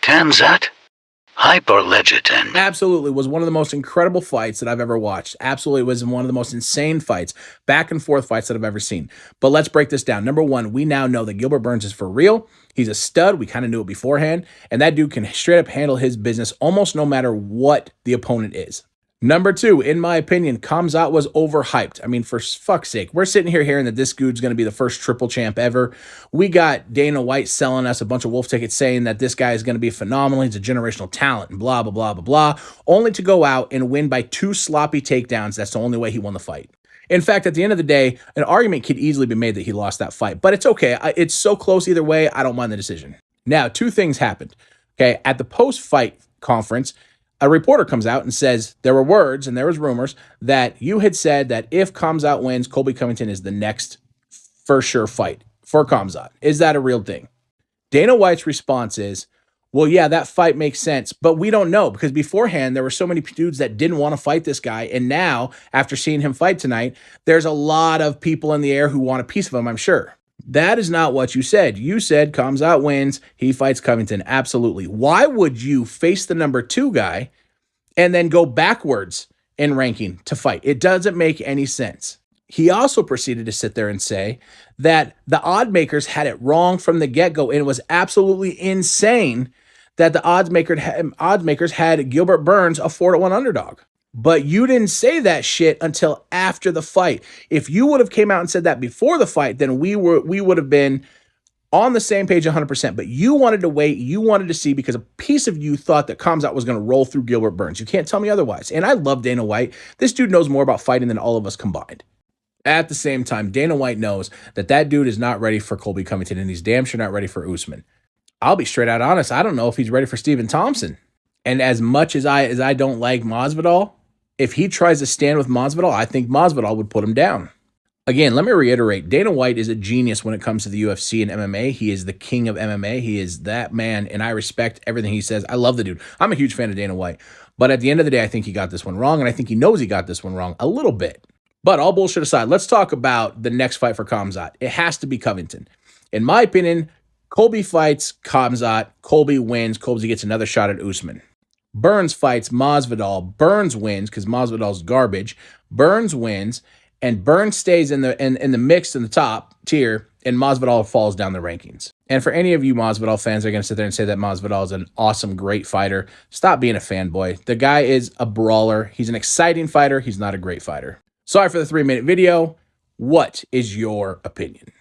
Khamzat, Alpha.Legend. Absolutely was one of the most incredible fights that I've ever watched. Absolutely was one of the most insane fights, back and forth fights that I've ever seen. But let's break this down. Number one, we now know that Gilbert Burns is for real. He's a stud. We kind of knew it beforehand. And that dude can straight up handle his business almost no matter what the opponent is. Number two, in my opinion, Khamzat was overhyped. I mean, for fuck's sake, we're sitting here hearing that this dude's going to be the first triple champ ever. We got Dana White selling us a bunch of wolf tickets saying that this guy is going to be phenomenal. He's a generational talent and blah, blah, blah, blah, blah, only to go out and win by 2 sloppy takedowns. That's the only way he won the fight. In fact, at the end of the day, an argument could easily be made that he lost that fight, but it's okay. It's so close either way. I don't mind the decision. Now, 2 things happened. Okay, at the post-fight conference, a reporter comes out and says there were words and there was rumors that you had said that if Khamzat wins, Colby Covington is the next for sure fight for Khamzat. Is that a real thing? Dana White's response is, well, yeah, that fight makes sense, but we don't know because beforehand there were so many dudes that didn't want to fight this guy. And now, after seeing him fight tonight, there's a lot of people in the air who want a piece of him, I'm sure. That is not what you said. You said Khamzat wins, he fights Covington. Absolutely. Why would you face the number 2 guy and then go backwards in ranking to fight? It doesn't make any sense. He also proceeded to sit there and say that the odd makers had it wrong from the get-go, and it was absolutely insane that the odds makers had Gilbert Burns a 4-1 underdog. But you didn't say that shit until after the fight. If you would have came out and said that before the fight, then we would have been on the same page 100%. But you wanted to wait. You wanted to see because a piece of you thought that Khamzat was going to roll through Gilbert Burns. You can't tell me otherwise. And I love Dana White. This dude knows more about fighting than all of us combined. At the same time, Dana White knows that that dude is not ready for Colby Covington, and he's damn sure not ready for Usman. I'll be straight out honest. I don't know if he's ready for Stephen Thompson. And as much as I don't like Masvidal, if he tries to stand with Masvidal, I think Masvidal would put him down. Again, let me reiterate, Dana White is a genius when it comes to the UFC and MMA. He is the king of MMA. He is that man, and I respect everything he says. I love the dude. I'm a huge fan of Dana White. But at the end of the day, I think he got this one wrong, and I think he knows he got this one wrong a little bit. But all bullshit aside, let's talk about the next fight for Khamzat. It has to be Covington. In my opinion, Colby fights Khamzat. Colby wins. Colby gets another shot at Usman. Burns fights Masvidal. Burns wins because Masvidal's garbage. Burns wins, and Burns stays in the mix in the top tier, and Masvidal falls down the rankings. And for any of you Masvidal fans that are going to sit there and say that Masvidal is an awesome, great fighter, stop being a fanboy. The guy is a brawler. He's an exciting fighter. He's not a great fighter. Sorry for the 3-minute video. What is your opinion?